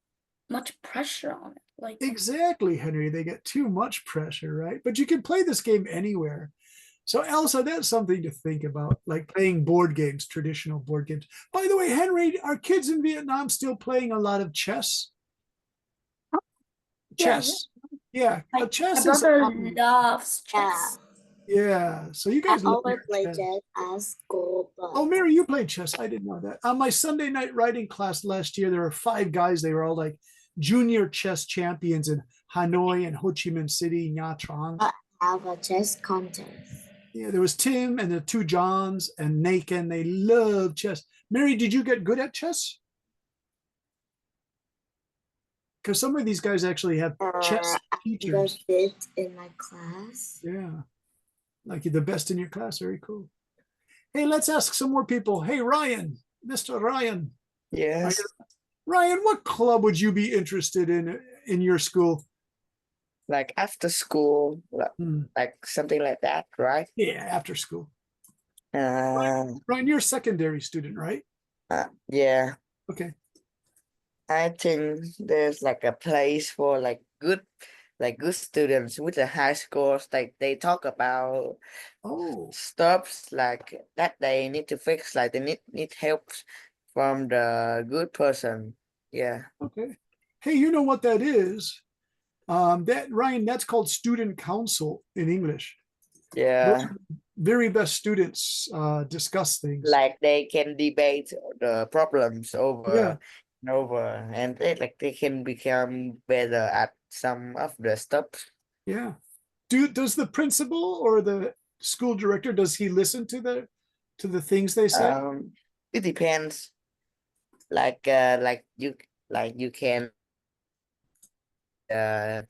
much pressure on it. Like Exactly, Henry. They get too much pressure, right? But you can play this game anywhere. So Elsa, that's something to think about, like playing board games, traditional board games. By the way, Henry, are kids in Vietnam still playing a lot of chess? yeah, Chess. Yeah, my chess is brother loves Yeah. chess. yeah. So you I guys love always your play chess. chess at school, but Oh, Mary, you played chess. I didn't know that. On my Sunday night writing class last year, there were 5 guys. They were all like junior chess champions in Hanoi and Ho Chi Minh City, Nha Trang. I have a chess contest. Yeah, there was Tim and the 2 Johns and Naken. They love chess. Mary, did you get good at chess? Because some of these guys actually have chess teachers. Fit in my class. Yeah, like you're the best in your class. Very cool. Hey, let's ask some more people. Hey, Ryan, Mr. Ryan. Yes. Ryan, what club would you be interested in your school? Like after school, Hmm. like something like that, right? Yeah, after school. Uh, Ryan, you're a secondary student, right? yeah. Okay. I think there's like a place for like good students with the high scores. Like they talk about Oh, stuff like that they need to fix. Like they need help from the good person. Yeah. okay. Hey, you know what that is? That Ryan, that's called student council in English. Those Yeah. are very best students discuss things. Like they can debate the problems Yeah. over and over, and they can become better at some of the stuff. Yeah. Does the principal or the school director, does he listen to the things they say? It depends. like you can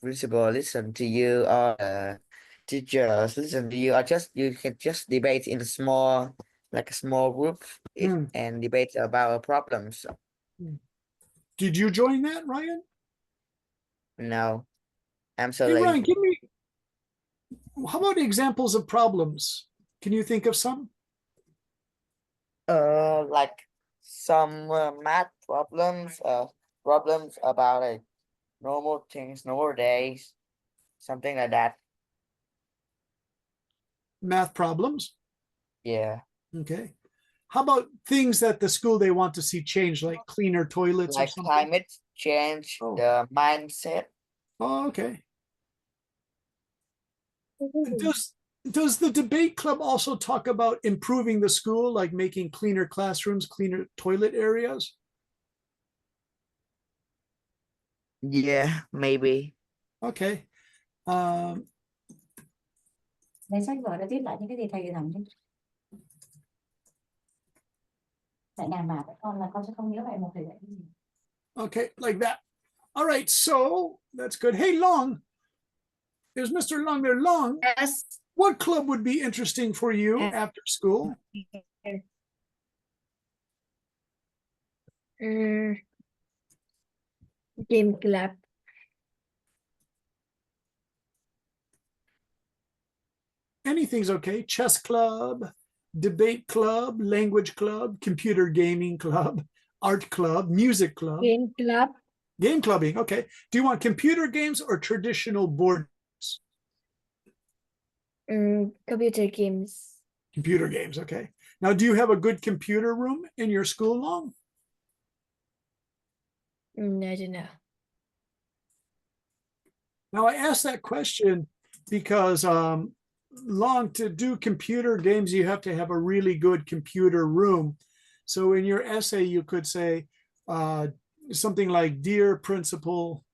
principal listen to you or teachers listen to you or just you can just debate in a small like a small group Hmm. and debate about problems. Did you join that, Ryan? No, I'm so Hey, Ryan, lazy. give me, how about examples of problems? Can you think of some? Like some math problems about like normal things, normal days, something like that. Math problems. Yeah, Okay. How about things that the school they want to see change, like cleaner toilets or like something? climate change, Oh. the mindset. Oh, okay. Does the debate club also talk about improving the school, like making cleaner classrooms, cleaner toilet areas? Yeah, maybe. Okay. Lấy sách vở đã viết lại những cái gì thầy giảng chứ. Tại đảm bảo các con là con sẽ không nhớ bài một thầy dạy cái gì. Okay, like that. All right, so that's good. Hey, Long, is Mr. Long there? Long, Yes. what club would be interesting for you after school? Game club. Anything's okay. Chess club, debate club, language club, computer gaming club, art club, music club. Game club. Game clubbing. Okay. Do you want computer games or traditional board Computer games. computer games? Okay. Now, do you have a good computer room in your school, Long? I don't know. Now, I asked that question because Long, to do computer games, you have to have a really good computer room. So in your essay, you could say something like, "Dear Principal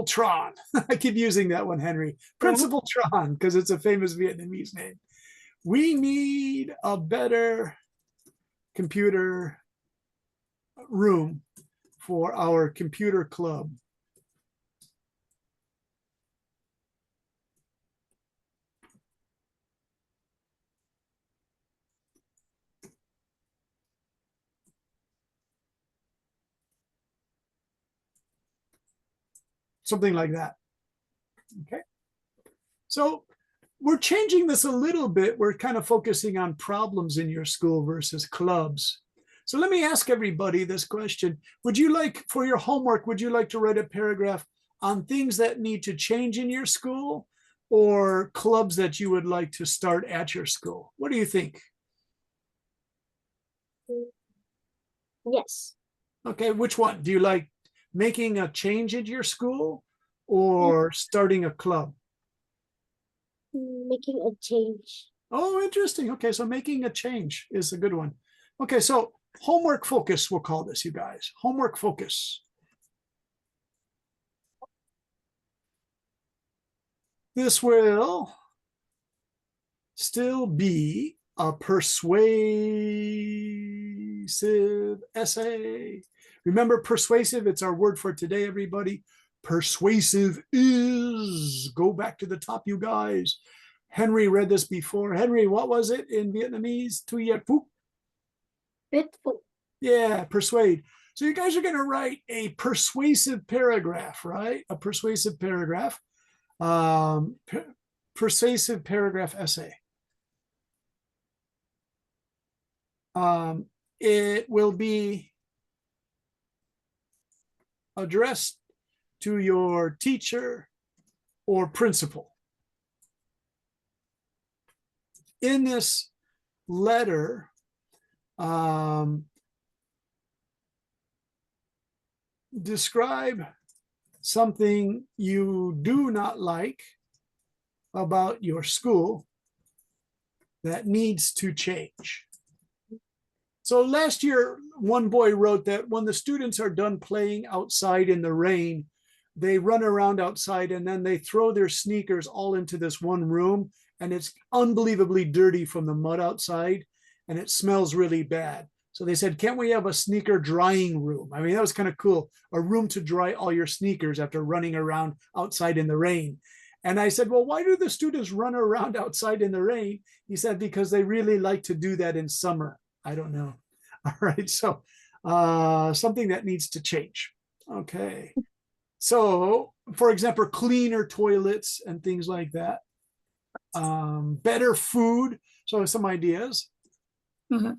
Tron." I keep using that one, Henry. Principal Tron, because it's a famous Vietnamese name. We need a better computer room for our computer club. Something like that. Okay. So we're changing this a little bit. We're kind of focusing on problems in your school versus clubs. So let me ask everybody this question. Would you like, for your homework, would you like to write a paragraph on things that need to change in your school or clubs that you would like to start at your school? What do you think? Yes. Okay, which one? Do you like making a change at your school or starting a club? Making a change. Oh, interesting. Okay, so making a change is a good one. Okay, so homework focus, we'll call this, you guys. Homework focus. This will still be a persuasive essay. Remember, persuasive, it's our word for today, everybody. Persuasive is, go back to the top, you guys. Henry read this before. Henry, what was it in Vietnamese? Tu yet phu? Yeah, persuade. So you guys are going to write a persuasive paragraph, right? A persuasive paragraph. Persuasive paragraph essay. It will be addressed to your teacher or principal. In this letter, describe something you do not like about your school that needs to change. So last year, one boy wrote that when the students are done playing outside in the rain, they run around outside and then they throw their sneakers all into this one room, and it's unbelievably dirty from the mud outside and it smells really bad. So they said, can't we have a sneaker drying room? I mean, that was kind of cool. A room to dry all your sneakers after running around outside in the rain. And I said, well, why do the students run around outside in the rain? He said, because they really like to do that in summer. I don't know. All right. So something that needs to change. Okay. So, for example, cleaner toilets and things like that. Better food. So some ideas. Mhm.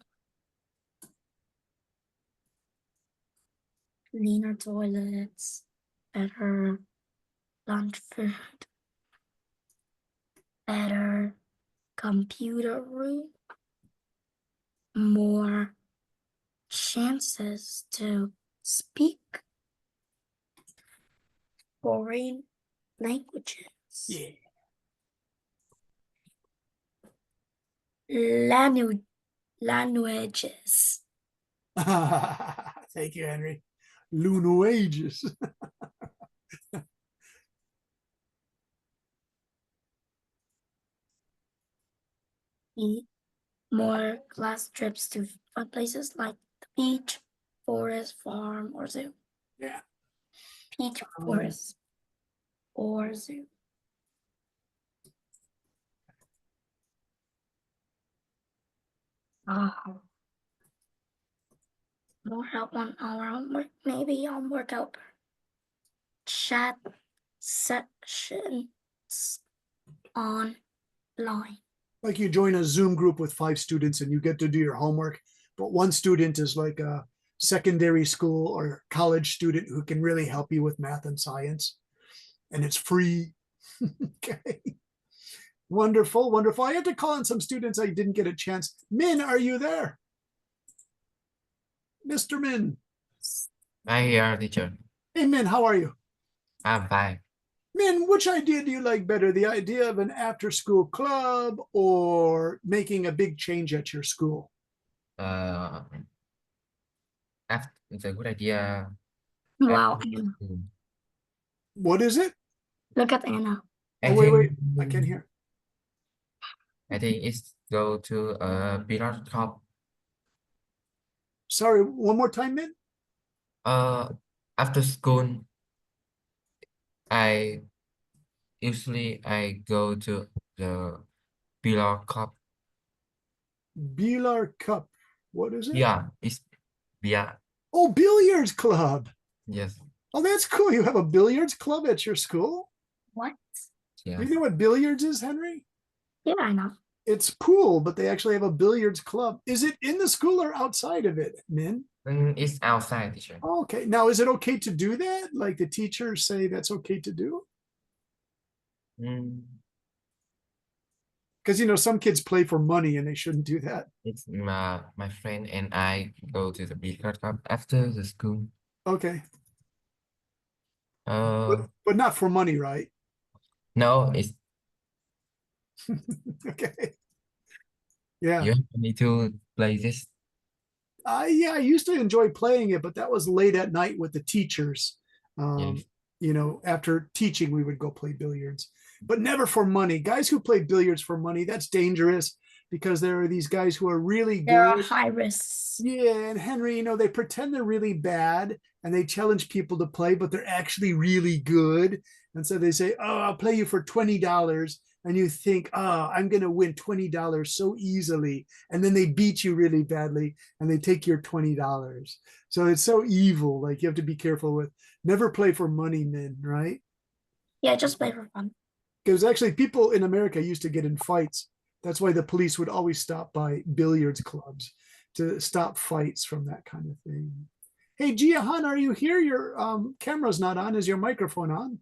Cleaner toilets, better lunch food, better computer room, more chances to speak foreign languages, Yeah. languages. Thank you, Henry. Lunar ages. More class trips to fun places like the beach, forest, farm, or zoo. Yeah. Beach, forest, or zoo. More help on our homework, maybe on workout. Chat sessions online. Like you join a Zoom group with 5 students and you get to do your homework, but one student is like a secondary school or college student who can really help you with math and science, and it's free. Okay. Wonderful, wonderful. I had to call on some students I didn't get a chance. Min, are you there? Mr. Min. Hi here, teacher. Hey, Min, how are you? I'm fine. Min, which idea do you like better? The idea of an after-school club or making a big change at your school? Uh, it's a good idea. Wow, after Anna. school. What is it? Look at Anna. I Oh, wait, think I can't hear. I think it's go to a billiard club. Sorry, one more time, Min? After school, I usually go to the billiard club. Bilar Cup. What is it? Yeah, it's yeah. Oh, billiards club. Yes, Oh, that's cool. You have a billiards club at your school? What? Do yes. you know what billiards is, Henry? Yeah, I know. It's pool, but they actually have a billiards club. Is it in the school or outside of it, Min? It's outside, teacher. Oh, okay. Now, is it okay to do that? Like the teachers say that's okay to do? Mm, Because, some kids play for money and they shouldn't do that. it's my friend and I go to the billiard club after the school. Okay. Uh, But not for money, right? no, it's Okay. Yeah. you need to play this. Yeah, I used to enjoy playing it, but that was late at night with the teachers. Yes. After teaching, we would go play billiards, but never for money. Guys who play billiards for money, that's dangerous because there are these guys who are really There are good. high risks. Yeah, and Henry, they pretend they're really bad and they challenge people to play, but they're actually really good. And so they say, oh, I'll play you for $20. And you think, oh, I'm going to win $20 so easily. And then they beat you really badly and they take your $20. So it's so evil. Like you have to be careful with never play for money, men, right? Yeah, just play for fun. Because actually people in America used to get in fights. That's why the police would always stop by billiards clubs to stop fights from that kind of thing. Hey, Jiahan, are you here? Your camera's not on. Is your microphone on?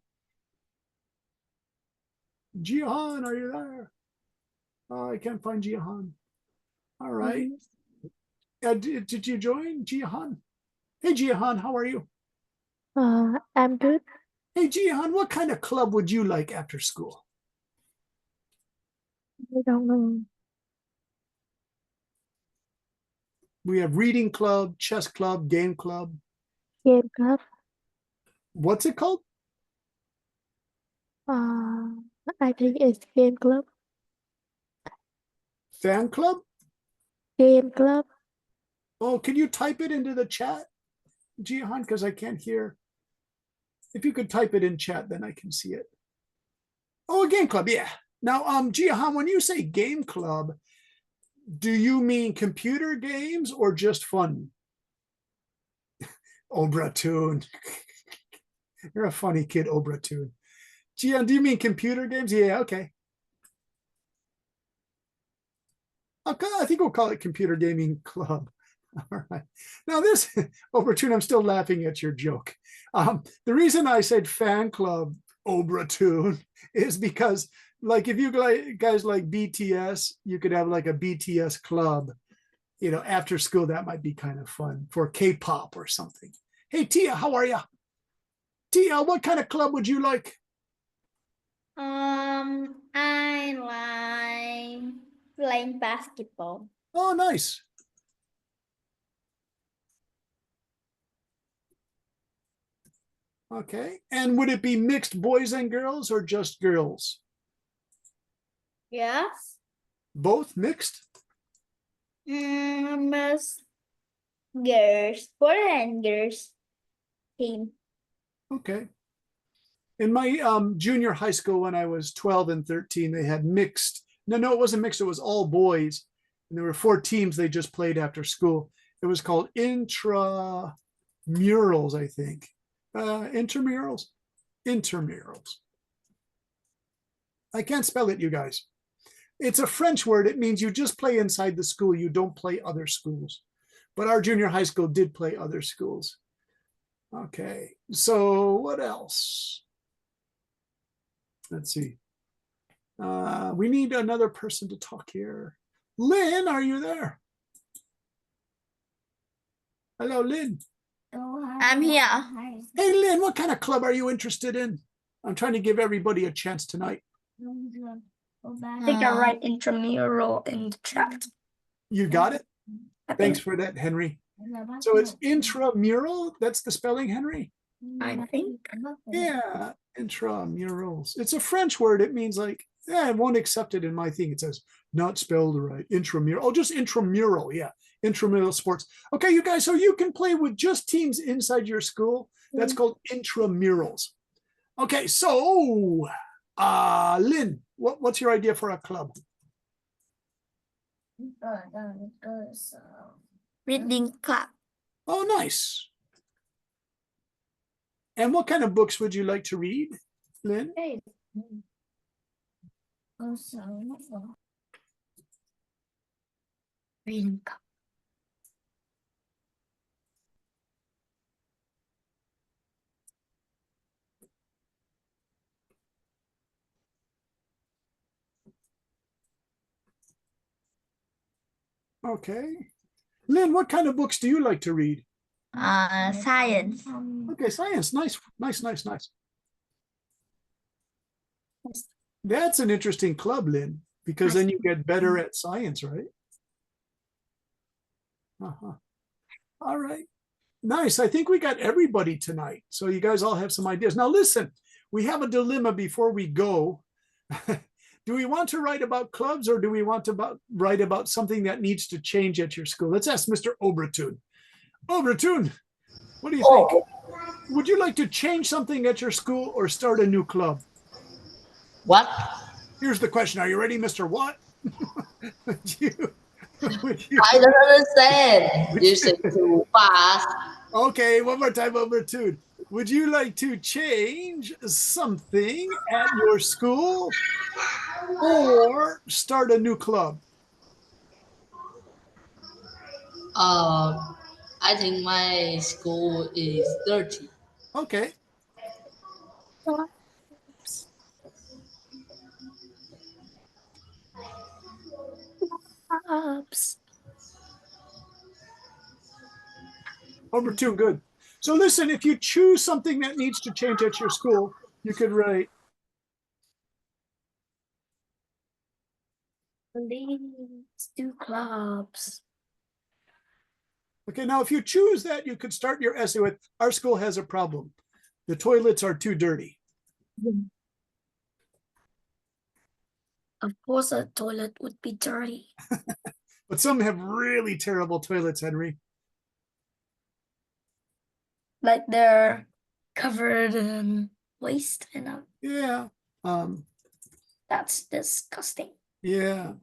Jiahan, are you there? Oh, I can't find Jiahan. All right. Did you join, Jiahan? Hey, Jiahan, how are you? I'm good. Hey, Jiahan, what kind of club would you like after school? I don't know. We have reading club, chess club, game club. Game club. What's it called? I think it's game club. Fan club? Game club. Oh, can you type it into the chat, Jihan? Because I can't hear. If you could type it in chat, then I can see it. Oh, a game club, yeah. Now, Jihan, when you say game club, do you mean computer games or just fun? Obratoon. You're a funny kid, Obratoon. Jihan, do you mean computer games? Yeah, okay. I think we'll call it computer gaming club. All right. Now this, Obratoon, I'm still laughing at your joke. The reason I said fan club, Obratoon, is because like if you guys like BTS, you could have like a BTS club, you know, after school. That might be kind of fun for K-pop or something. Hey, Tia, how are you? Tia, what kind of club would you like? I like playing basketball. Oh, nice. Okay. And would it be mixed boys and girls or just girls? Yes. Both mixed? Most girls, boys and girls team. Okay. In my junior high school, when I was 12 and 13, they had mixed. No, it wasn't mixed. It was all boys. And there were 4 teams they just played after school. It was called intramurals, I think. Intramurals? Intramurals. I can't spell it, you guys. It's a French word. It means you just play inside the school. You don't play other schools. But our junior high school did play other schools. Okay, so what else? Let's see. We need another person to talk here. Lynn, are you there? Hello, Lynn. I'm here. Hey, Lynn, what kind of club are you interested in? I'm trying to give everybody a chance tonight. I think I write intramural in the chat. You got it? I Thanks think, for that, Henry. So it's intramural? That's the spelling, Henry? I think. Yeah, intramurals. It's a French word. It means like, yeah, I won't accept it in my thing. It says not spelled right. Intramural. Oh, just intramural. Yeah, intramural sports. Okay, you guys, so you can play with just teams inside your school. That's called intramurals. Okay, so Lynn, what's your idea for a club? Reading club. Oh, nice. And what kind of books would you like to read, Lynn? Reading club. Okay. Lynn, what kind of books do you like to read? Science. Okay, science. Nice, nice, nice, nice. That's an interesting club, Lynn, because then you get better at science, right? All right. Nice. I think we got everybody tonight. So you guys all have some ideas. Now listen, we have a dilemma before we go. Do we want to write about clubs or do we want to write about something that needs to change at your school? Let's ask Mr. Obratoon. Obratoon, what do you think? Would you like to change something at your school or start a new club? What? Here's the question. Are you ready, Mr. What? would you, I don't understand. You say too fast. okay, one more time, Obratoon. Would you like to change something at your school or start a new club? I think my school is dirty. Okay. Clubs. Obratoon, good. So listen, if you choose something that needs to change at your school, you could write Leads to clubs. okay, now if you choose that, you could start your essay with, our school has a problem. The toilets are too dirty. Of course, a toilet would be dirty. But some have really terrible toilets, Henry. like they're covered in waste and Yeah. that's disgusting. Yeah.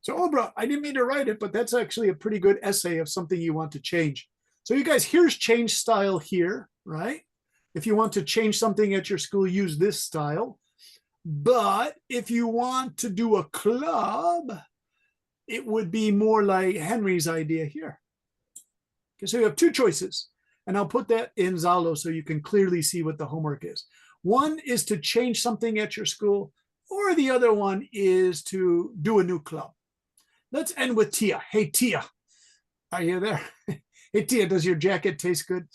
So Obra, I didn't mean to write it, but that's actually a pretty good essay of something you want to change. So you guys, here's change style here, right? If you want to change something at your school, use this style. But if you want to do a club, it would be more like Henry's idea here. Okay, so you have two choices, and I'll put that in Zalo so you can clearly see what the homework is. One is to change something at your school, or the other one is to do a new club. Let's end with Tia. Hey, Tia, are you there? Hey, Tia, does your jacket taste good?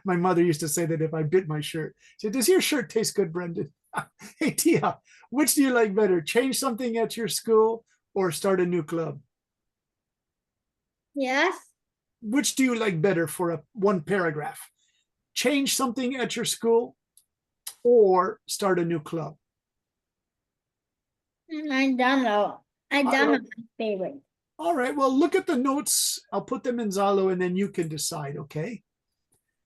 My mother used to say that if I bit my shirt. She said, does your shirt taste good, Brendan? Hey, Tia, which do you like better? Change something at your school or start a new club? Yes. Which do you like better for one paragraph? Change something at your school or start a new club? I don't know. I don't know my favorite. All right, well, look at the notes. I'll put them in Zalo and then you can decide, okay?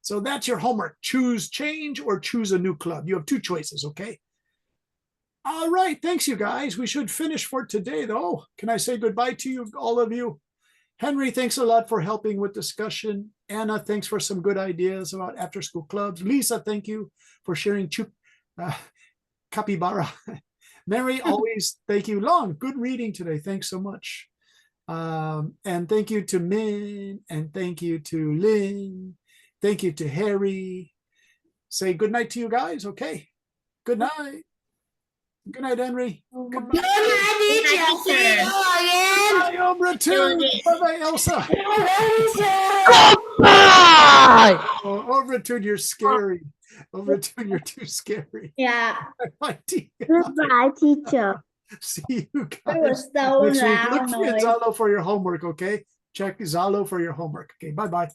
So that's your homework. Choose change or choose a new club. You have two choices, okay? All right, thanks you guys. We should finish for today though. Can I say goodbye to you, all of you? Henry, thanks a lot for helping with discussion. Anna, thanks for some good ideas about after school clubs. Lisa, thank you for sharing capybara. Mary, always thank you. Long, good reading today. Thanks so much. And thank you to Min, and thank you to Lynn. Thank you to Harry. Say good night to you guys, okay? Good night. Good night, Henry. Goodbye. Bye, Obra too. Bye-bye, Elsa. Oh, Overton, you're scary. Overton, you're too scary. Yeah. Bye, Tia. Goodbye, teacher. See you It guys was so next week. Look loud for noise. Zalo for your homework, okay? Check Zalo for your homework. Okay, bye-bye.